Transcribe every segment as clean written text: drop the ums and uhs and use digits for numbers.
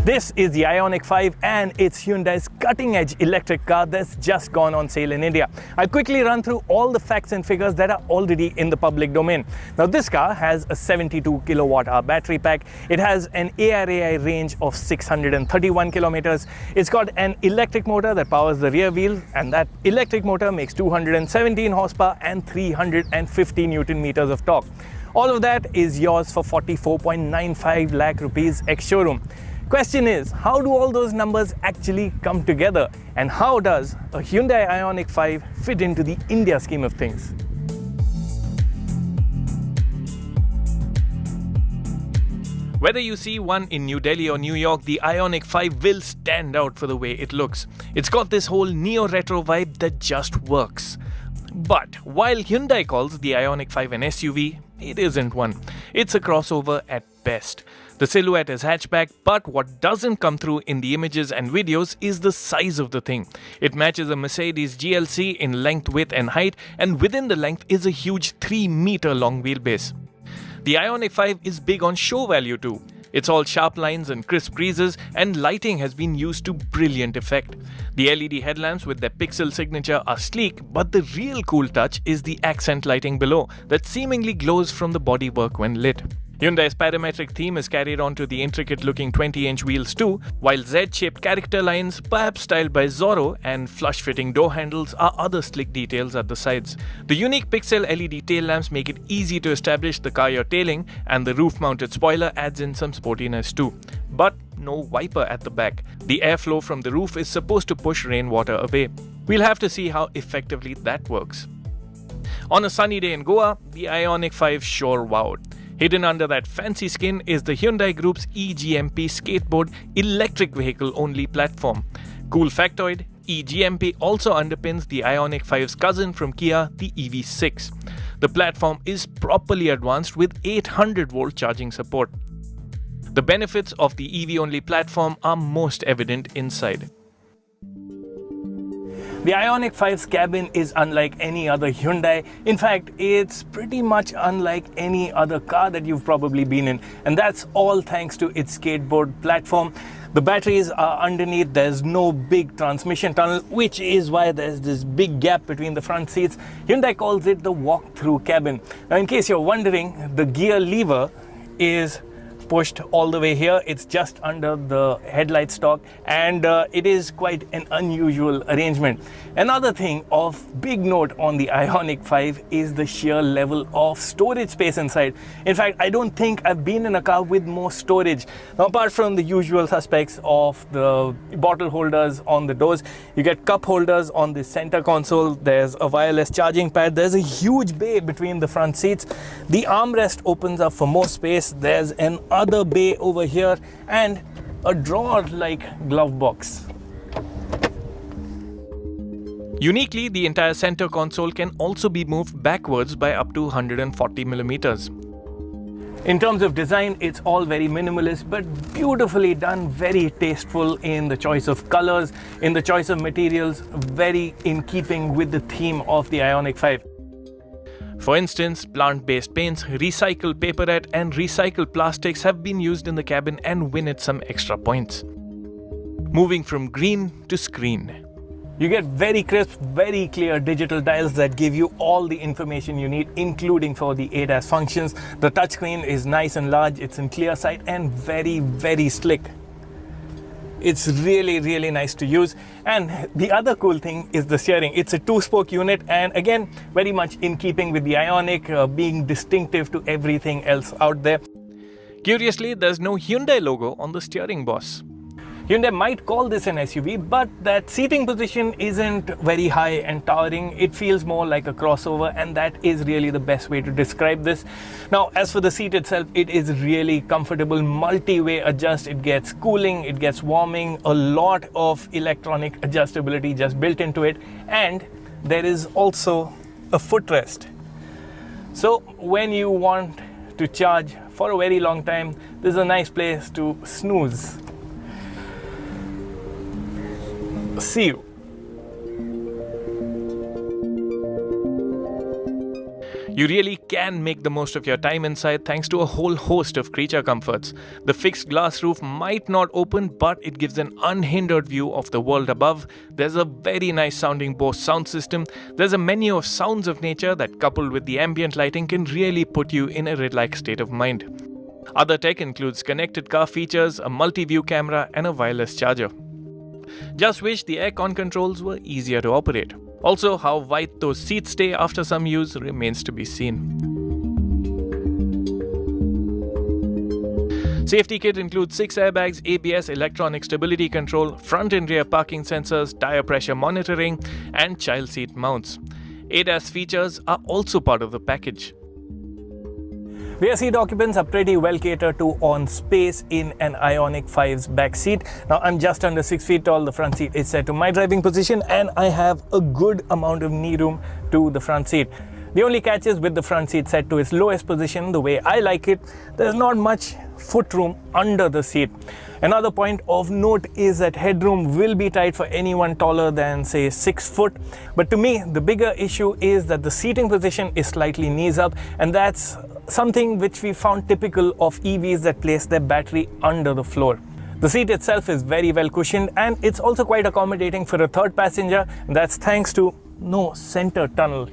This is the ioniq 5 and it's Hyundai's cutting-edge electric car that's just gone on sale in India. I'll quickly run through all the facts and figures that are already in the public domain. Now this car has a 72 kilowatt-hour battery pack. It has an ARAI range of 631 kilometers. It's got an electric motor that powers the rear wheel, and that electric motor makes 217 horsepower and 350 Newton meters of torque. All of that is yours for 44.95 lakh rupees ex-showroom. Question is, how do all those numbers actually come together? And how does a Hyundai ioniq 5 fit into the India scheme of things? Whether you see one in New Delhi or New York, the ioniq 5 will stand out for the way it looks. It's got this whole neo-retro vibe that just works. But while Hyundai calls the ioniq 5 an SUV, it isn't one. It's a crossover at best. The silhouette is hatchback, but what doesn't come through in the images and videos is the size of the thing. It matches a Mercedes GLC in length, width and height, and within the length is a huge 3-meter long wheelbase. The ioniq 5 is big on show value too. It's all sharp lines and crisp creases, and lighting has been used to brilliant effect. The LED headlamps with their pixel signature are sleek, but the real cool touch is the accent lighting below that seemingly glows from the bodywork when lit. Hyundai's parametric theme is carried on to the intricate-looking 20-inch wheels too, while Z-shaped character lines, perhaps styled by Zorro, and flush-fitting door handles are other slick details at the sides. The unique pixel LED tail lamps make it easy to establish the car you're tailing, and the roof-mounted spoiler adds in some sportiness too. But no wiper at the back. The airflow from the roof is supposed to push rainwater away. We'll have to see how effectively that works. On a sunny day in Goa, the ioniq 5 sure wowed. Hidden under that fancy skin is the Hyundai Group's eGMP skateboard electric vehicle-only platform. Cool factoid, eGMP also underpins the ioniq 5's cousin from Kia, the EV6. The platform is properly advanced with 800-volt charging support. The benefits of the EV-only platform are most evident inside. The ioniq 5's cabin is unlike any other Hyundai. In fact, it's pretty much unlike any other car that you've probably been in. And that's all thanks to its skateboard platform. The batteries are underneath, there's no big transmission tunnel, which is why there's this big gap between the front seats. Hyundai calls it the walk-through cabin. Now, in case you're wondering, the gear lever is pushed all the way here. It's just under the headlight stalk, and it is quite an unusual arrangement. Another thing of big note on the ioniq 5 is the sheer level of storage space inside. In fact, I don't think I've been in a car with more storage. Now, apart from the usual suspects of the bottle holders on the doors, you get cup holders on the center console. There's a wireless charging pad. There's a huge bay between the front seats. The armrest opens up for more space. There's an other bay over here and a drawer-like glove box. Uniquely, the entire center console can also be moved backwards by up to 140 millimeters. In terms of design, it's all very minimalist but beautifully done, very tasteful in the choice of colors, in the choice of materials, very in keeping with the theme of the ioniq 5. For instance, plant-based paints, recycled paperette and recycled plastics have been used in the cabin and win it some extra points. Moving from green to screen. You get very crisp, very clear digital dials that give you all the information you need, including for the ADAS functions. The touchscreen is nice and large, it's in clear sight and very, very slick. It's really, really nice to use. And the other cool thing is the steering. It's a 2-spoke unit, and again, very much in keeping with the ioniq, being distinctive to everything else out there. Curiously, there's no Hyundai logo on the steering boss. Hyundai might call this an SUV, but that seating position isn't very high and towering. It feels more like a crossover, and that is really the best way to describe this. Now, as for the seat itself, it is really comfortable, multi-way adjust. It gets cooling, it gets warming, a lot of electronic adjustability just built into it, and there is also a footrest. So when you want to charge for a very long time, this is a nice place to snooze. See you. You really can make the most of your time inside thanks to a whole host of creature comforts. The fixed glass roof might not open, but it gives an unhindered view of the world above. There's a very nice sounding Bose sound system. There's a menu of sounds of nature that, coupled with the ambient lighting, can really put you in a relaxed state of mind. Other tech includes connected car features, a multi-view camera, and a wireless charger. Just wish the aircon controls were easier to operate. Also, how white those seats stay after some use remains to be seen. Safety kit includes 6 airbags, ABS, electronic stability control, front and rear parking sensors, tire pressure monitoring, and child seat mounts. ADAS features are also part of the package. Rear seat occupants are pretty well catered to on space in an ioniq 5's back seat. Now I'm just under 6 feet tall, the front seat is set to my driving position, and I have a good amount of knee room to the front seat. The only catch is with the front seat set to its lowest position, the way I like it, there's not much foot room under the seat. Another point of note is that headroom will be tight for anyone taller than say 6 foot. But to me, the bigger issue is that the seating position is slightly knees up, and that's something which we found typical of EVs that place their battery under the floor. The seat itself is very well cushioned, and it's also quite accommodating for a third passenger, and that's thanks to no center tunnel.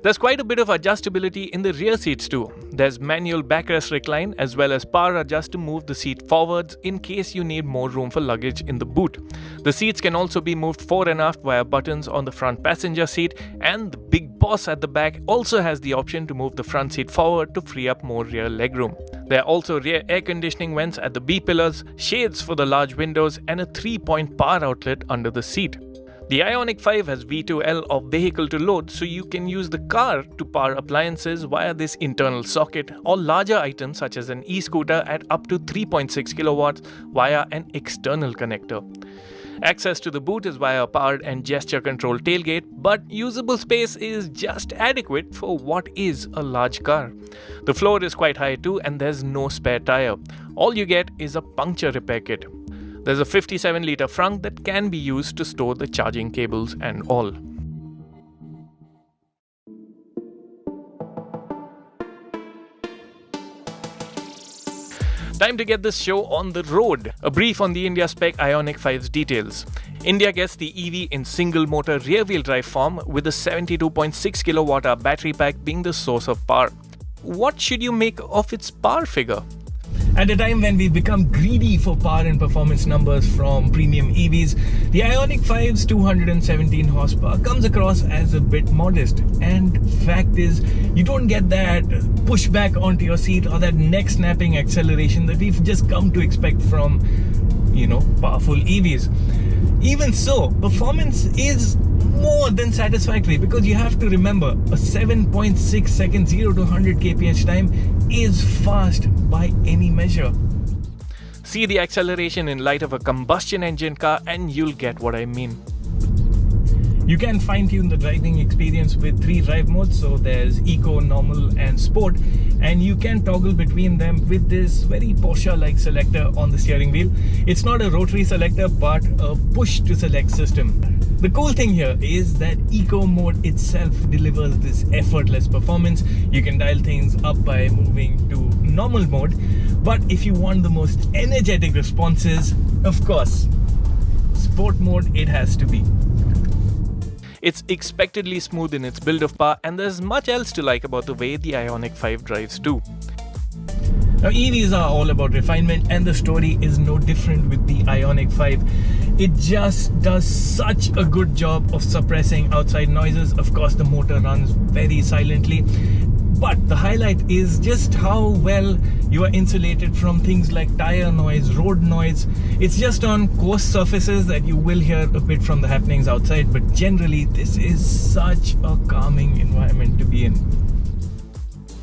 There's quite a bit of adjustability in the rear seats too. There's manual backrest recline as well as power adjust to move the seat forwards in case you need more room for luggage in the boot. The seats can also be moved fore and aft via buttons on the front passenger seat, and the big boss at the back also has the option to move the front seat forward to free up more rear legroom. There are also rear air conditioning vents at the B pillars, shades for the large windows, and a 3-point power outlet under the seat. The ioniq 5 has V2L of vehicle to load, so you can use the car to power appliances via this internal socket, or larger items such as an e-scooter at up to 3.6 kilowatts via an external connector. Access to the boot is via a powered and gesture controlled tailgate, but usable space is just adequate for what is a large car. The floor is quite high too, and there's no spare tire. All you get is a puncture repair kit. There's a 57-litre frunk that can be used to store the charging cables and all. Time to get this show on the road. A brief on the India spec ioniq 5's details. India gets the EV in single motor rear-wheel drive form with a 72.6 kWh battery pack being the source of power. What should you make of its power figure? At a time when we've become greedy for power and performance numbers from premium EVs, the ioniq 5's 217 horsepower comes across as a bit modest. And fact is, you don't get that pushback onto your seat or that neck-snapping acceleration that we've just come to expect from, powerful EVs. Even so, performance is more than satisfactory, because you have to remember a 7.6 second 0 to 100 kph time is fast by any measure. See the acceleration in light of a combustion engine car and you'll get what I mean. You can fine-tune the driving experience with 3 drive modes, so there's Eco, Normal and Sport, and you can toggle between them with this very Porsche-like selector on the steering wheel. It's not a rotary selector but a push-to-select system. The cool thing here is that Eco mode itself delivers this effortless performance. You can dial things up by moving to Normal mode, but if you want the most energetic responses, of course, Sport mode it has to be. It's expectedly smooth in its build of power, and there's much else to like about the way the ioniq 5 drives too. Now EVs are all about refinement, and the story is no different with the ioniq 5. It just does such a good job of suppressing outside noises. Of course, the motor runs very silently, but the highlight is just how well you are insulated from things like tire noise, road noise. It's just on coarse surfaces that you will hear a bit from the happenings outside, but generally this is such a calming environment to be in.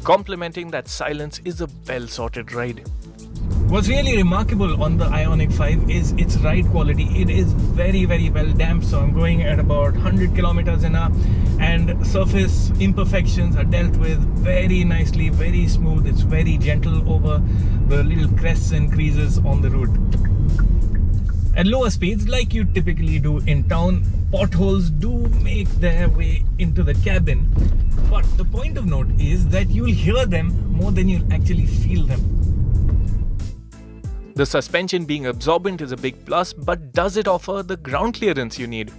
Complementing that silence is a well-sorted ride. What's really remarkable on the ioniq 5 is its ride quality. It is very, very well damped, so I'm going at about 100 kilometers an hour, and surface imperfections are dealt with very nicely, very smooth. It's very gentle over the little crests and creases on the road. At lower speeds, like you typically do in town, potholes do make their way into the cabin. But the point of note is that you'll hear them more than you'll actually feel them. The suspension being absorbent is a big plus, but does it offer the ground clearance you need?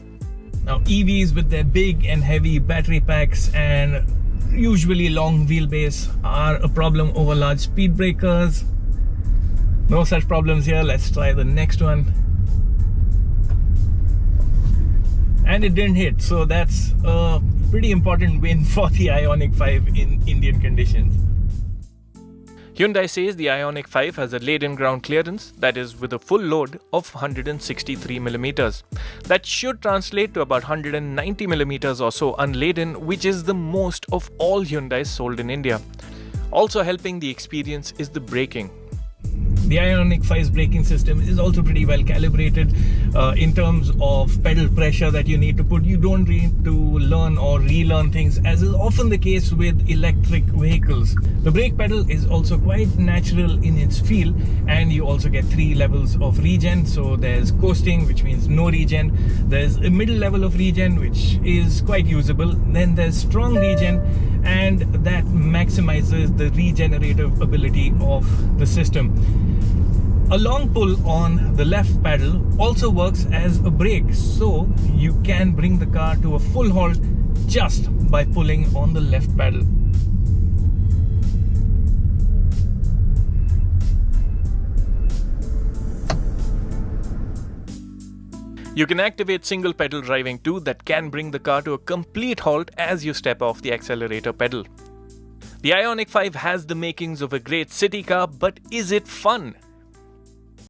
Now, EVs with their big and heavy battery packs and usually long wheelbase are a problem over large speed breakers. No such problems here. Let's try the next one. And it didn't hit, so that's a pretty important win for the ioniq 5 in Indian conditions. Hyundai says the ioniq 5 has a laden ground clearance, that is with a full load of 163mm. That should translate to about 190mm or so unladen, which is the most of all Hyundais sold in India. Also helping the experience is the braking. The ioniq 5's braking system is also pretty well calibrated in terms of pedal pressure that you need to put. You don't need to learn or relearn things, as is often the case with electric vehicles. The brake pedal is also quite natural in its feel, and you also get 3 levels of regen. So there's coasting, which means no regen. There's a middle level of regen, which is quite usable. Then there's strong regen, and that maximizes the regenerative ability of the system. A long pull on the left pedal also works as a brake, so you can bring the car to a full halt just by pulling on the left pedal. You can activate single pedal driving too, that can bring the car to a complete halt as you step off the accelerator pedal. The ioniq 5 has the makings of a great city car, but is it fun?